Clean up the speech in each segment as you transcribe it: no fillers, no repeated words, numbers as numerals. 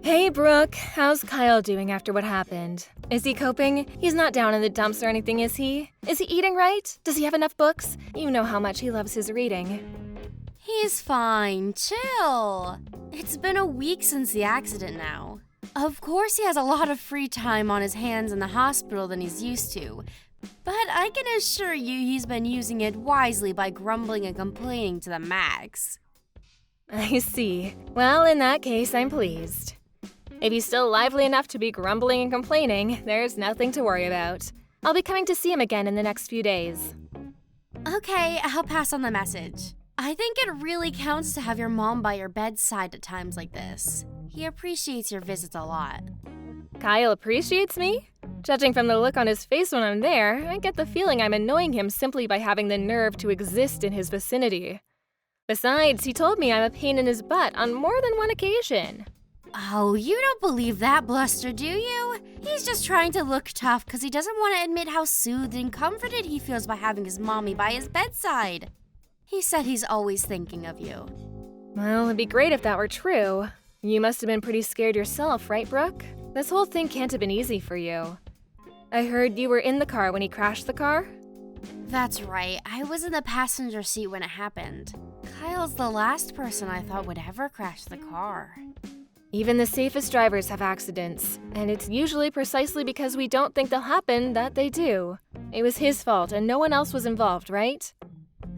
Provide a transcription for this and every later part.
Hey, Brooke. How's Kyle doing after what happened? Is he coping? He's not down in the dumps or anything, is he? Is he eating right? Does he have enough books? You know how much he loves his reading. He's fine. Chill. It's been a week since the accident now. Of course he has a lot of free time on his hands in the hospital than he's used to. But I can assure you he's been using it wisely by grumbling and complaining to the max. I see. Well, in that case, I'm pleased. If he's still lively enough to be grumbling and complaining, there's nothing to worry about. I'll be coming to see him again in the next few days. Okay, I'll pass on the message. I think it really counts to have your mom by your bedside at times like this. He appreciates your visits a lot. Kyle appreciates me? Judging from the look on his face when I'm there, I get the feeling I'm annoying him simply by having the nerve to exist in his vicinity. Besides, he told me I'm a pain in his butt on more than one occasion. Oh, you don't believe that bluster, do you? He's just trying to look tough because he doesn't want to admit how soothed and comforted he feels by having his mommy by his bedside. He said he's always thinking of you. Well, it'd be great if that were true. You must have been pretty scared yourself, right, Brooke? This whole thing can't have been easy for you. I heard you were in the car when he crashed the car? That's right. I was in the passenger seat when it happened. Kyle's the last person I thought would ever crash the car. Even the safest drivers have accidents, and it's usually precisely because we don't think they'll happen that they do. It was his fault and no one else was involved, right?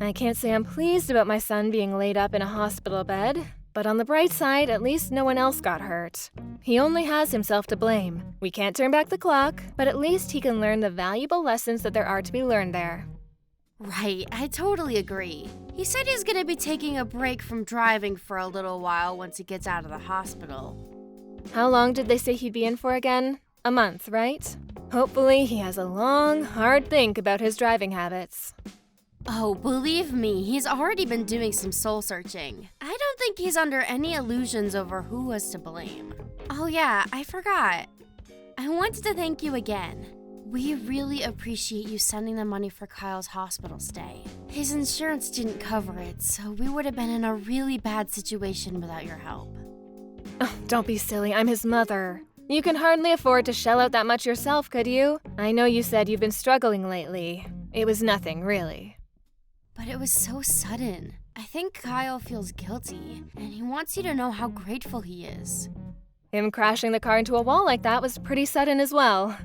I can't say I'm pleased about my son being laid up in a hospital bed, but on the bright side, at least no one else got hurt. He only has himself to blame. We can't turn back the clock, but at least he can learn the valuable lessons that there are to be learned there. Right, I totally agree. He said he's gonna be taking a break from driving for a little while once he gets out of the hospital. How long did they say he'd be in for again? A month, right? Hopefully he has a long, hard think about his driving habits. Oh, believe me, he's already been doing some soul searching. I don't think he's under any illusions over who was to blame. Oh yeah, I forgot. I wanted to thank you again. We really appreciate you sending the money for Kyle's hospital stay. His insurance didn't cover it, so we would have been in a really bad situation without your help. Oh, don't be silly, I'm his mother. You can hardly afford to shell out that much yourself, could you? I know you said you've been struggling lately. It was nothing, really. But it was so sudden. I think Kyle feels guilty, and he wants you to know how grateful he is. Him crashing the car into a wall like that was pretty sudden as well.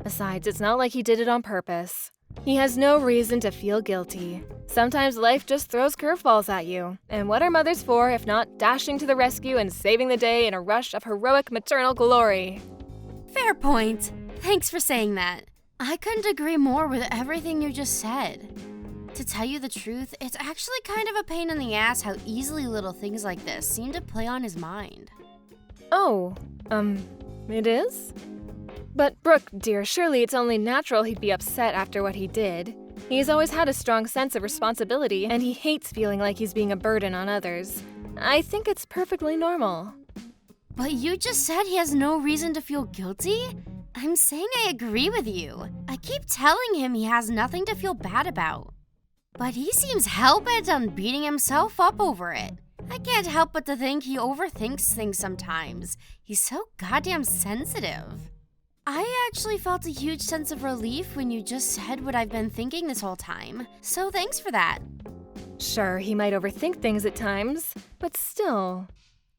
Besides, it's not like he did it on purpose. He has no reason to feel guilty. Sometimes life just throws curveballs at you. And what are mothers for if not dashing to the rescue and saving the day in a rush of heroic maternal glory? Fair point. Thanks for saying that. I couldn't agree more with everything you just said. To tell you the truth, it's actually kind of a pain in the ass how easily little things like this seem to play on his mind. Oh, it is? But Brooke, dear, surely it's only natural he'd be upset after what he did. He's always had a strong sense of responsibility, and he hates feeling like he's being a burden on others. I think it's perfectly normal. But you just said he has no reason to feel guilty? I'm saying I agree with you. I keep telling him he has nothing to feel bad about. But he seems hell-bent on beating himself up over it. I can't help but to think he overthinks things sometimes. He's so goddamn sensitive. I actually felt a huge sense of relief when you just said what I've been thinking this whole time, so thanks for that. Sure, he might overthink things at times, but still.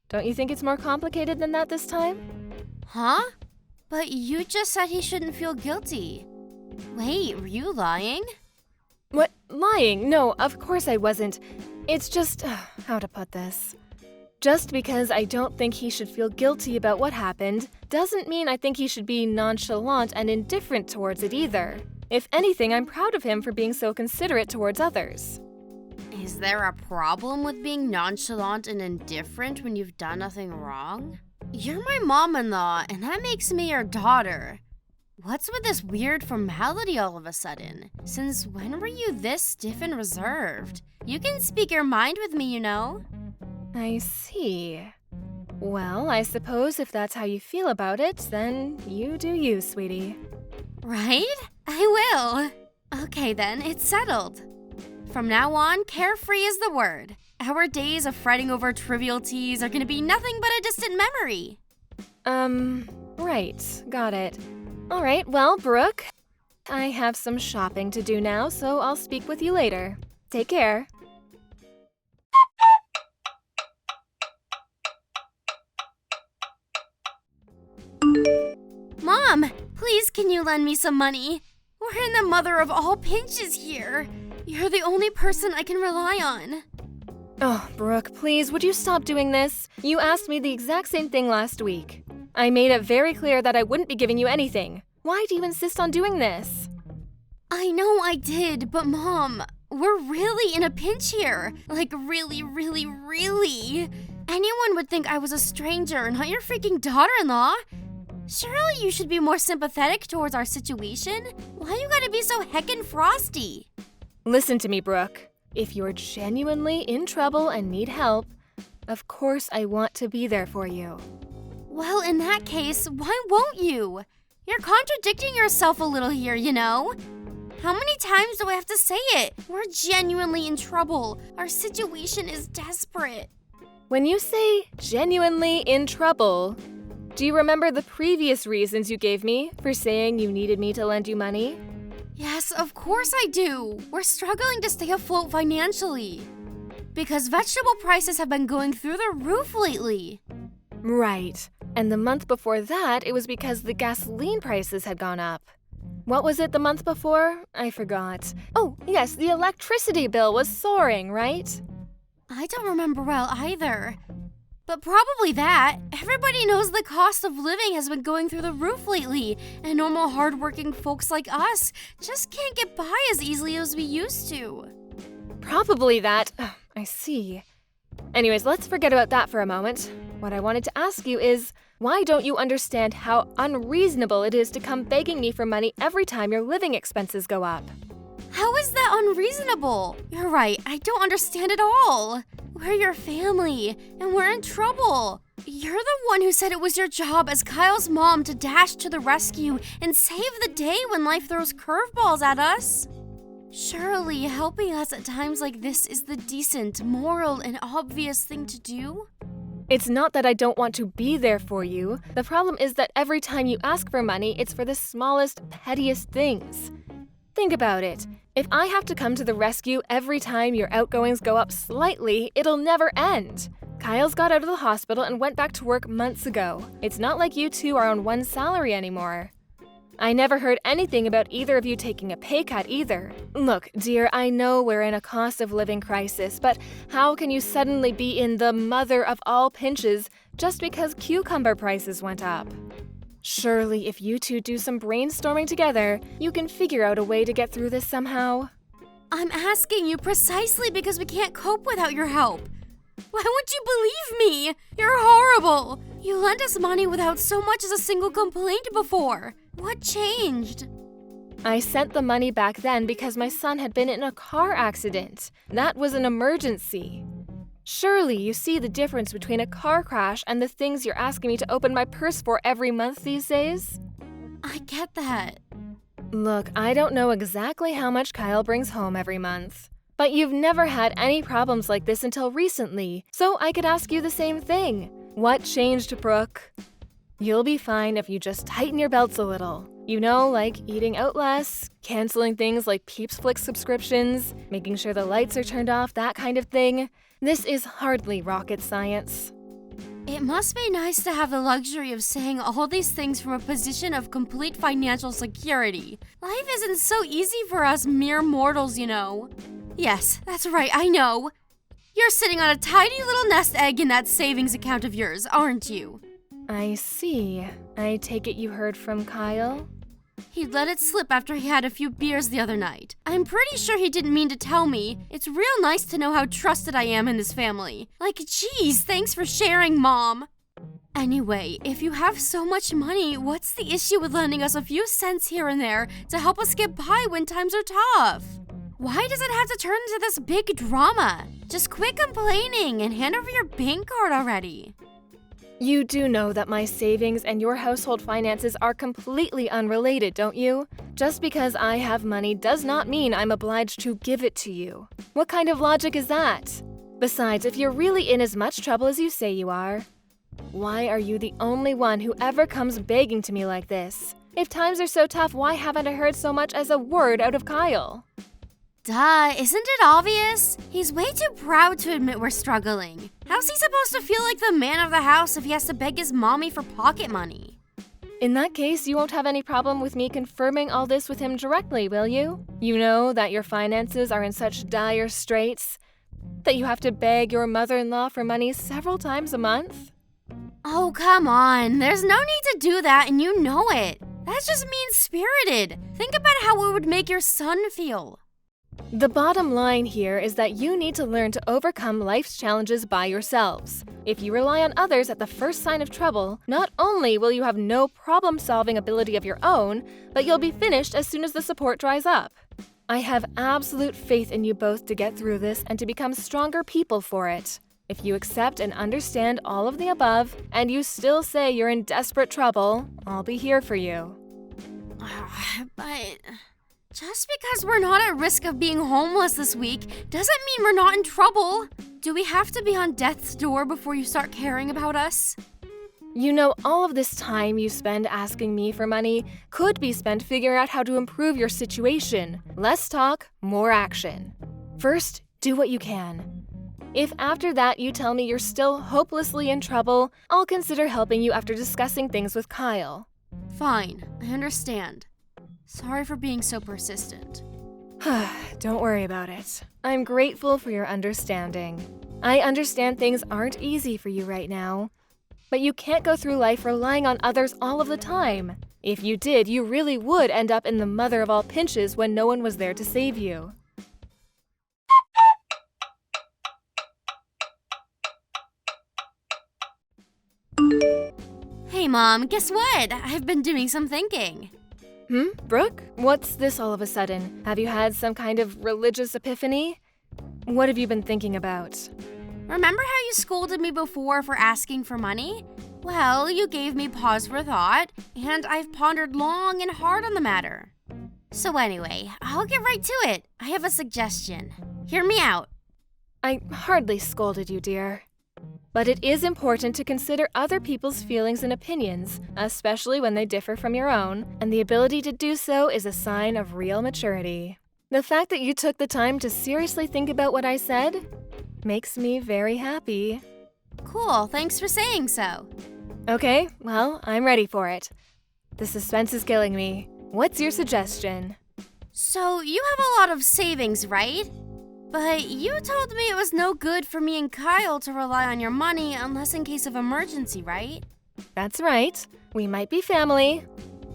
Don't you think it's more complicated than that this time? Huh? But you just said he shouldn't feel guilty. Wait, were you lying? What? Lying? No, of course I wasn't. It's just, how to put this? Just because I don't think he should feel guilty about what happened doesn't mean I think he should be nonchalant and indifferent towards it either. If anything, I'm proud of him for being so considerate towards others. Is there a problem with being nonchalant and indifferent when you've done nothing wrong? You're my mom-in-law, and that makes me your daughter. What's with this weird formality all of a sudden? Since when were you this stiff and reserved? You can speak your mind with me, you know. I see. Well, I suppose if that's how you feel about it, then you do you, sweetie. Right? I will. Okay then, it's settled. From now on, carefree is the word. Our days of fretting over trivialities are gonna be nothing but a distant memory. Right. Got it. All right, well, Brooke, I have some shopping to do now, so I'll speak with you later. Take care. Mom, please can you lend me some money? We're in the mother of all pinches here. You're the only person I can rely on. Oh, Brooke, please, would you stop doing this? You asked me the exact same thing last week. I made it very clear that I wouldn't be giving you anything. Why do you insist on doing this? I know I did, but Mom, we're really in a pinch here. Like really. Anyone would think I was a stranger, not your freaking daughter-in-law. Surely you should be more sympathetic towards our situation. Why you gotta be so heckin' frosty? Listen to me, Brooke. If you're genuinely in trouble and need help, of course I want to be there for you. Well, in that case, why won't you? You're contradicting yourself a little here, you know? How many times do I have to say it? We're genuinely in trouble. Our situation is desperate. When you say genuinely in trouble, do you remember the previous reasons you gave me for saying you needed me to lend you money? Yes, of course I do. We're struggling to stay afloat financially. Because vegetable prices have been going through the roof lately. Right. And the month before that, it was because the gasoline prices had gone up. What was it the month before? I forgot. Oh, yes, the electricity bill was soaring, right? I don't remember well either. But probably that. Everybody knows the cost of living has been going through the roof lately, and normal hardworking folks like us just can't get by as easily as we used to. Probably that. I see. Anyways, let's forget about that for a moment. What I wanted to ask you is, why don't you understand how unreasonable it is to come begging me for money every time your living expenses go up? How is that unreasonable? You're right, I don't understand at all. We're your family, and we're in trouble. You're the one who said it was your job as Kyle's mom to dash to the rescue and save the day when life throws curveballs at us. Surely helping us at times like this is the decent, moral, and obvious thing to do? It's not that I don't want to be there for you. The problem is that every time you ask for money, it's for the smallest, pettiest things. Think about it. If I have to come to the rescue every time your outgoings go up slightly, it'll never end. Kyle's got out of the hospital and went back to work months ago. It's not like you two are on one salary anymore. I never heard anything about either of you taking a pay cut either. Look, dear, I know we're in a cost of living crisis, but how can you suddenly be in the mother of all pinches just because cucumber prices went up? Surely, if you two do some brainstorming together, you can figure out a way to get through this somehow. I'm asking you precisely because we can't cope without your help. Why won't you believe me? You're horrible. You lent us money without so much as a single complaint before. What changed? I sent the money back then because my son had been in a car accident. That was an emergency. Surely you see the difference between a car crash and the things you're asking me to open my purse for every month these days? I get that. Look, I don't know exactly how much Kyle brings home every month. But you've never had any problems like this until recently, so I could ask you the same thing. What changed, Brooke? You'll be fine if you just tighten your belts a little. You know, like eating out less, canceling things like Peeps Flick subscriptions, making sure the lights are turned off, that kind of thing. This is hardly rocket science. It must be nice to have the luxury of saying all these things from a position of complete financial security. Life isn't so easy for us mere mortals, you know. Yes, that's right, I know. You're sitting on a tiny little nest egg in that savings account of yours, aren't you? I see. I take it you heard from Kyle? He'd let it slip after he had a few beers the other night. I'm pretty sure he didn't mean to tell me. It's real nice to know how trusted I am in this family. Like, geez, thanks for sharing, Mom. Anyway, if you have so much money, what's the issue with lending us a few cents here and there to help us get by when times are tough? Why does it have to turn into this big drama? Just quit complaining and hand over your bank card already. You do know that my savings and your household finances are completely unrelated, don't you? Just because I have money does not mean I'm obliged to give it to you. What kind of logic is that? Besides, if you're really in as much trouble as you say you are, Why are you the only one who ever comes begging to me like this? If times are so tough, why haven't I heard so much as a word out of Kyle? Duh, isn't it obvious? He's way too proud to admit we're struggling. How's he supposed to feel like the man of the house if he has to beg his mommy for pocket money? In that case, you won't have any problem with me confirming all this with him directly, will you? You know that your finances are in such dire straits that you have to beg your mother-in-law for money several times a month? Oh, come on. There's no need to do that, and you know it. That's just mean-spirited. Think about how it would make your son feel. The bottom line here is that you need to learn to overcome life's challenges by yourselves. If you rely on others at the first sign of trouble, not only will you have no problem-solving ability of your own, but you'll be finished as soon as the support dries up. I have absolute faith in you both to get through this and to become stronger people for it. If you accept and understand all of the above, and you still say you're in desperate trouble, I'll be here for you. But just because we're not at risk of being homeless this week doesn't mean we're not in trouble. Do we have to be on death's door before you start caring about us? You know, all of this time you spend asking me for money could be spent figuring out how to improve your situation. Less talk, more action. First, do what you can. If after that you tell me you're still hopelessly in trouble, I'll consider helping you after discussing things with Kyle. Fine, I understand. Sorry for being so persistent. Don't worry about it. I'm grateful for your understanding. I understand things aren't easy for you right now. But you can't go through life relying on others all of the time. If you did, you really would end up in the mother of all pinches when no one was there to save you. Hey Mom, guess what? I've been doing some thinking. Brooke? What's this all of a sudden? Have you had some kind of religious epiphany? What have you been thinking about? Remember how you scolded me before for asking for money? Well, you gave me pause for thought, and I've pondered long and hard on the matter. So anyway, I'll get right to it. I have a suggestion. Hear me out. I hardly scolded you, dear. But it is important to consider other people's feelings and opinions, especially when they differ from your own, and the ability to do so is a sign of real maturity. The fact that you took the time to seriously think about what I said makes me very happy. Cool, thanks for saying so. Okay, well, I'm ready for it. The suspense is killing me. What's your suggestion? So, you have a lot of savings, right? But you told me it was no good for me and Kyle to rely on your money unless in case of emergency, right? That's right. We might be family,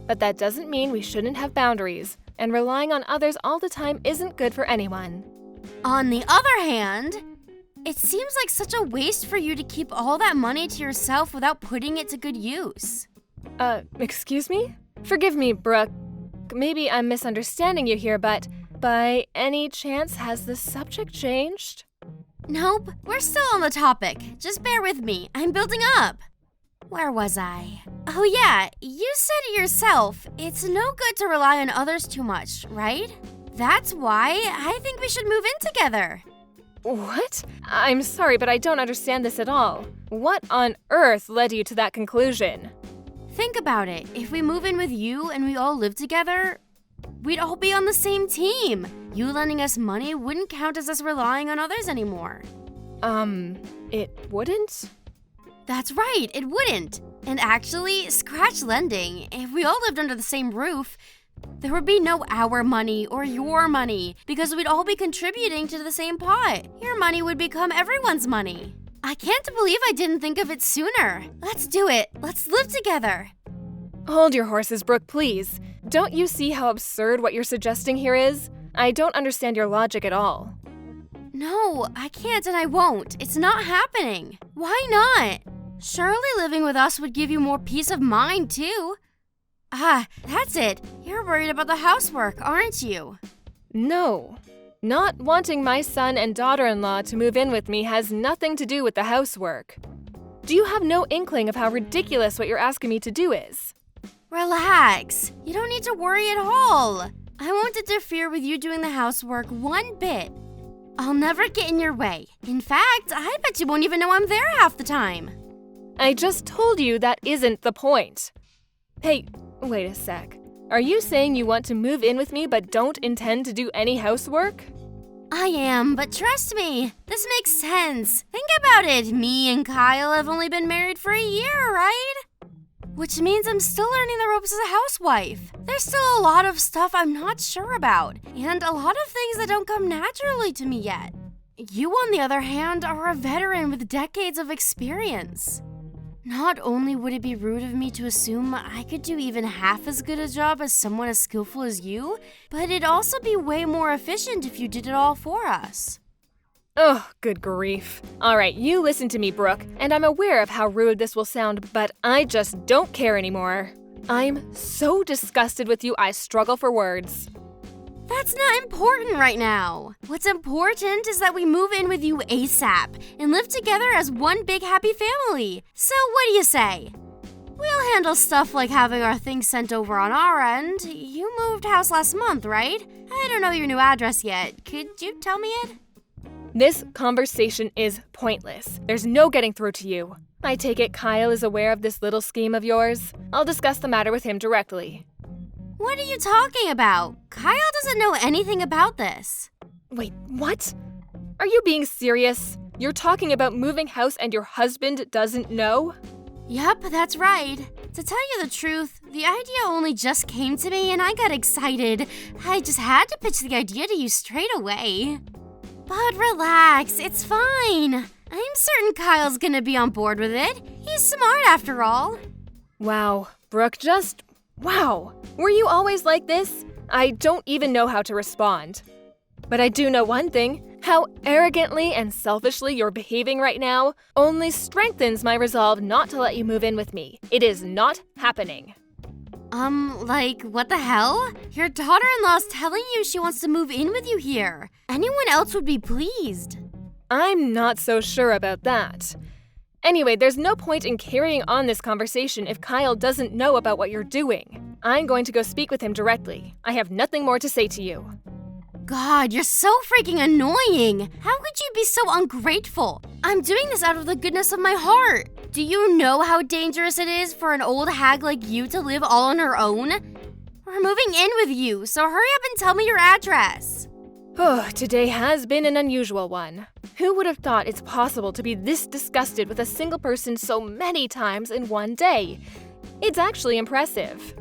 but that doesn't mean we shouldn't have boundaries, and relying on others all the time isn't good for anyone. On the other hand, it seems like such a waste for you to keep all that money to yourself without putting it to good use. Excuse me? Forgive me, Brooke. Maybe I'm misunderstanding you here, but by any chance has the subject changed? Nope, we're still on the topic. Just bear with me. I'm building up. Where was I? Oh yeah, you said it yourself. It's no good to rely on others too much, right? That's why I think we should move in together. What? I'm sorry, but I don't understand this at all. What on earth led you to that conclusion? Think about it. If we move in with you and we all live together, we'd all be on the same team. You lending us money wouldn't count as us relying on others anymore. It wouldn't? That's right, it wouldn't. And actually, scratch lending. If we all lived under the same roof, there would be no our money or your money because we'd all be contributing to the same pot. Your money would become everyone's money. I can't believe I didn't think of it sooner. Let's do it. Let's live together. Hold your horses, Brooke, please. Don't you see how absurd what you're suggesting here is? I don't understand your logic at all. No, I can't and I won't. It's not happening. Why not? Surely living with us would give you more peace of mind, too. Ah, that's it. You're worried about the housework, aren't you? No. Not wanting my son and daughter-in-law to move in with me has nothing to do with the housework. Do you have no inkling of how ridiculous what you're asking me to do is? Relax. You don't need to worry at all. I won't interfere with you doing the housework one bit. I'll never get in your way. In fact, I bet you won't even know I'm there half the time. I just told you that isn't the point. Hey, wait a sec. Are you saying you want to move in with me but don't intend to do any housework? I am, but trust me, this makes sense. Think about it, me and Kyle have only been married for a year, right? Which means I'm still learning the ropes as a housewife. There's still a lot of stuff I'm not sure about, and a lot of things that don't come naturally to me yet. You, on the other hand, are a veteran with decades of experience. Not only would it be rude of me to assume I could do even half as good a job as someone as skillful as you, but it'd also be way more efficient if you did it all for us. Oh, good grief. All right, you listen to me, Brooke, and I'm aware of how rude this will sound, but I just don't care anymore. I'm so disgusted with you, I struggle for words. That's not important right now. What's important is that we move in with you ASAP and live together as one big happy family. So what do you say? We'll handle stuff like having our things sent over on our end. You moved house last month, right? I don't know your new address yet. Could you tell me it? This conversation is pointless. There's no getting through to you. I take it Kyle is aware of this little scheme of yours. I'll discuss the matter with him directly. What are you talking about? Kyle doesn't know anything about this. Wait, what? Are you being serious? You're talking about moving house and your husband doesn't know? Yep, that's right. To tell you the truth, the idea only just came to me and I got excited. I just had to pitch the idea to you straight away. But relax, it's fine. I'm certain Kyle's gonna be on board with it. He's smart after all. Wow, Brooke, wow. Were you always like this? I don't even know how to respond. But I do know one thing. How arrogantly and selfishly you're behaving right now only strengthens my resolve not to let you move in with me. It is not happening. What the hell? Your daughter-in-law's telling you she wants to move in with you here. Anyone else would be pleased. I'm not so sure about that. Anyway, there's no point in carrying on this conversation if Kyle doesn't know about what you're doing. I'm going to go speak with him directly. I have nothing more to say to you. God, you're so freaking annoying. How could you be so ungrateful? I'm doing this out of the goodness of my heart. Do you know how dangerous it is for an old hag like you to live all on her own? We're moving in with you, so hurry up and tell me your address. Oh, today has been an unusual one. Who would have thought it's possible to be this disgusted with a single person so many times in one day? It's actually impressive.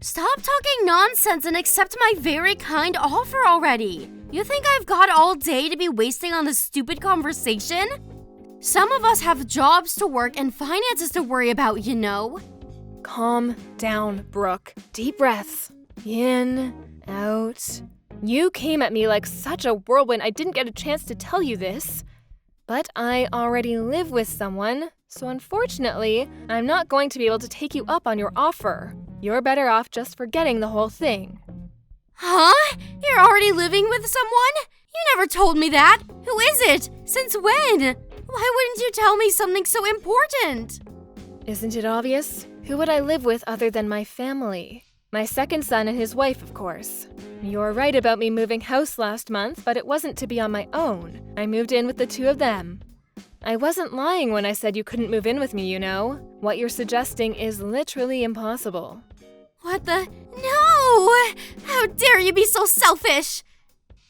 Stop talking nonsense and accept my very kind offer already. You think I've got all day to be wasting on this stupid conversation? Some of us have jobs to work and finances to worry about, you know. Calm down, Brooke. Deep breaths. In, out. You came at me like such a whirlwind I didn't get a chance to tell you this. But I already live with someone, so unfortunately, I'm not going to be able to take you up on your offer. You're better off just forgetting the whole thing. Huh? You're already living with someone? You never told me that. Who is it? Since when? Why wouldn't you tell me something so important? Isn't it obvious? Who would I live with other than my family? My second son and his wife, of course. You're right about me moving house last month, but it wasn't to be on my own. I moved in with the two of them. I wasn't lying when I said you couldn't move in with me, you know. What you're suggesting is literally impossible. What the? No! How dare you be so selfish!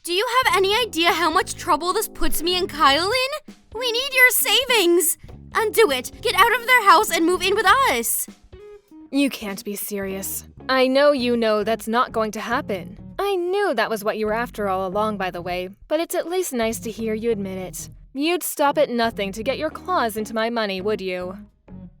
Do you have any idea how much trouble this puts me and Kyle in? We need your savings! Undo it! Get out of their house and move in with us! You can't be serious. I know you know that's not going to happen. I knew that was what you were after all along, by the way, but it's at least nice to hear you admit it. You'd stop at nothing to get your claws into my money, would you?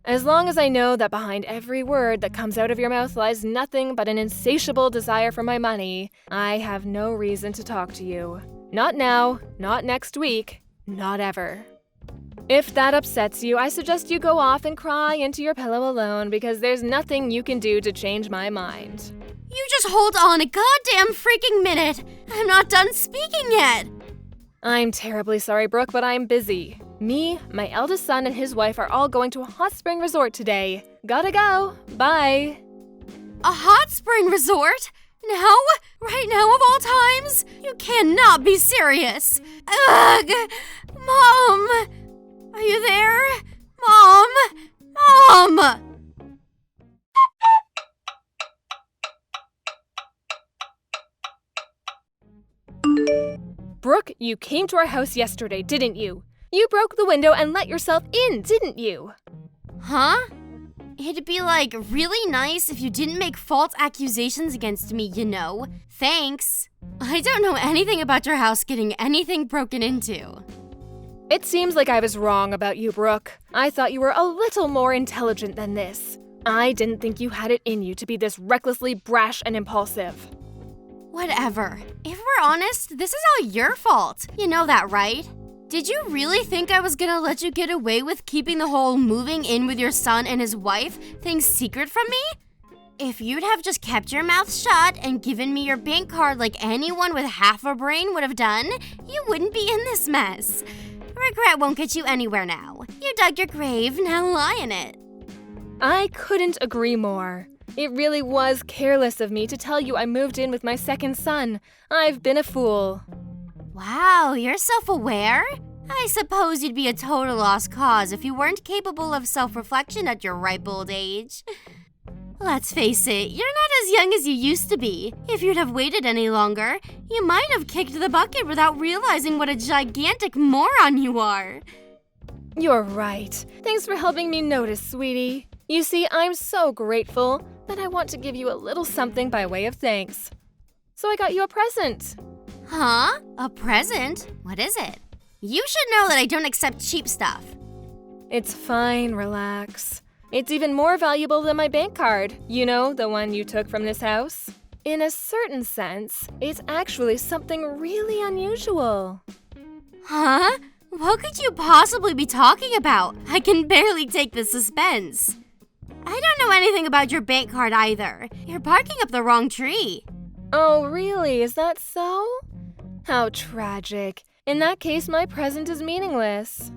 As long as I know that behind every word that comes out of your mouth lies nothing but an insatiable desire for my money, I have no reason to talk to you. Not now, not next week, not ever. If that upsets you, I suggest you go off and cry into your pillow alone because there's nothing you can do to change my mind. You just hold on a goddamn freaking minute! I'm not done speaking yet! I'm terribly sorry, Brooke, but I'm busy. Me, my eldest son, and his wife are all going to a hot spring resort today. Gotta go. Bye. A hot spring resort? Now? Right now of all times? You cannot be serious. Ugh! Mom! Are you there? Mom! Mom! Brooke, you came to our house yesterday, didn't you? You broke the window and let yourself in, didn't you? Huh? It'd be like really nice if you didn't make false accusations against me, you know. Thanks. I don't know anything about your house getting anything broken into. It seems like I was wrong about you, Brooke. I thought you were a little more intelligent than this. I didn't think you had it in you to be this recklessly brash and impulsive. Whatever. If we're honest, this is all your fault. You know that, right? Did you really think I was gonna let you get away with keeping the whole moving in with your son and his wife thing secret from me? If you'd have just kept your mouth shut and given me your bank card like anyone with half a brain would have done, you wouldn't be in this mess. Regret won't get you anywhere now. You dug your grave, now lie in it. I couldn't agree more. It really was careless of me to tell you I moved in with my second son. I've been a fool. Wow, you're self-aware? I suppose you'd be a total lost cause if you weren't capable of self-reflection at your ripe old age. Let's face it, you're not as young as you used to be. If you'd have waited any longer, you might have kicked the bucket without realizing what a gigantic moron you are. You're right. Thanks for helping me notice, sweetie. You see, I'm so grateful that I want to give you a little something by way of thanks. So I got you a present. Huh? A present? What is it? You should know that I don't accept cheap stuff. It's fine, relax. It's even more valuable than my bank card. You know, the one you took from this house. In a certain sense, it's actually something really unusual. Huh? What could you possibly be talking about? I can barely take the suspense. I don't know anything about your bank card either. You're barking up the wrong tree. Oh, really? Is that so? How tragic. In that case, my present is meaningless.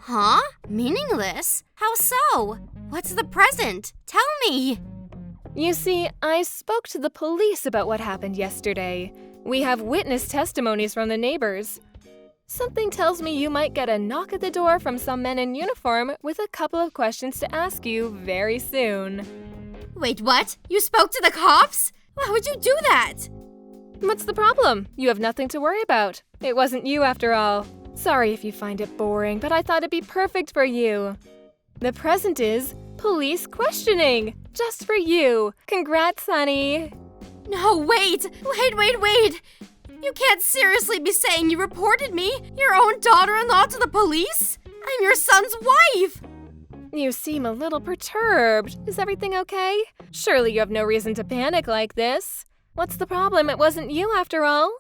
Huh? Meaningless? How so? What's the present? Tell me. You see, I spoke to the police about what happened yesterday. We have witness testimonies from the neighbors. Something tells me you might get a knock at the door from some men in uniform with a couple of questions to ask you very soon. Wait, what? You spoke to the cops? Why would you do that? What's the problem? You have nothing to worry about. It wasn't you after all. Sorry if you find it boring, but I thought it'd be perfect for you. The present is police questioning, just for you. Congrats, honey. No, wait! You can't seriously be saying you reported me, your own daughter-in-law, to the police? I'm your son's wife! You seem a little perturbed. Is everything okay? Surely you have no reason to panic like this. What's the problem? It wasn't you after all.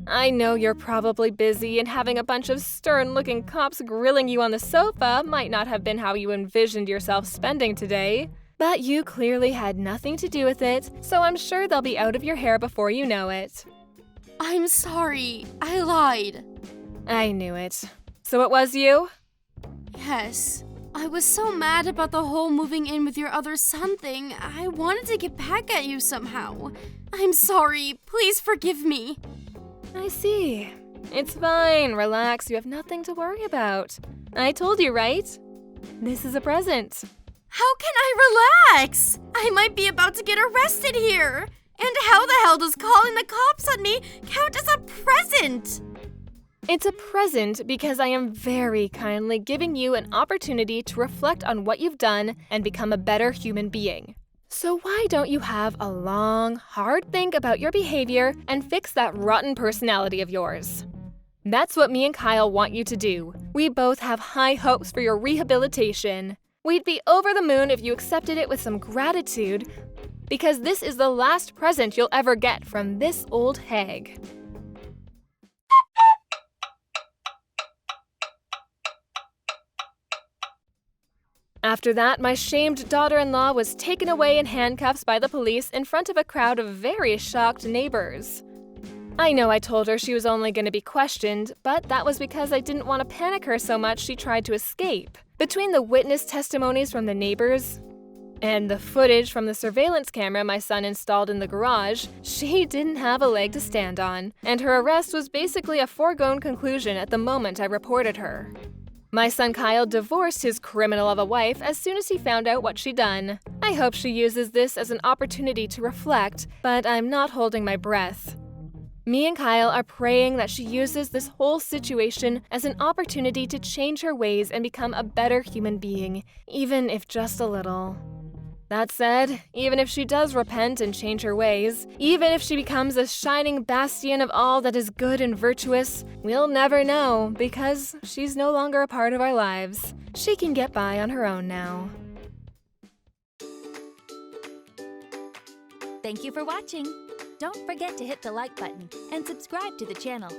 I know you're probably busy, and having a bunch of stern-looking cops grilling you on the sofa might not have been how you envisioned yourself spending today. But you clearly had nothing to do with it, so I'm sure they'll be out of your hair before you know it. I'm sorry. I lied. I knew it. So it was you? Yes. I was so mad about the whole moving in with your other son thing. I wanted to get back at you somehow. I'm sorry. Please forgive me. I see. It's fine. Relax. You have nothing to worry about. I told you, right? This is a present. How can I relax? I might be about to get arrested here. And how the hell does calling the cops on me count as a present? It's a present because I am very kindly giving you an opportunity to reflect on what you've done and become a better human being. So why don't you have a long, hard think about your behavior and fix that rotten personality of yours? That's what me and Kyle want you to do. We both have high hopes for your rehabilitation. We'd be over the moon if you accepted it with some gratitude, because this is the last present you'll ever get from this old hag. After that, my shamed daughter-in-law was taken away in handcuffs by the police in front of a crowd of very shocked neighbors. I know I told her she was only going to be questioned, but that was because I didn't want to panic her so much she tried to escape. Between the witness testimonies from the neighbors and the footage from the surveillance camera my son installed in the garage, she didn't have a leg to stand on, and her arrest was basically a foregone conclusion at the moment I reported her. My son Kyle divorced his criminal of a wife as soon as he found out what she'd done. I hope she uses this as an opportunity to reflect, but I'm not holding my breath. Me and Kyle are praying that she uses this whole situation as an opportunity to change her ways and become a better human being, even if just a little. That said, even if she does repent and change her ways, even if she becomes a shining bastion of all that is good and virtuous, we'll never know because she's no longer a part of our lives. She can get by on her own now. Thank you for watching. Don't forget to hit the like button and subscribe to the channel.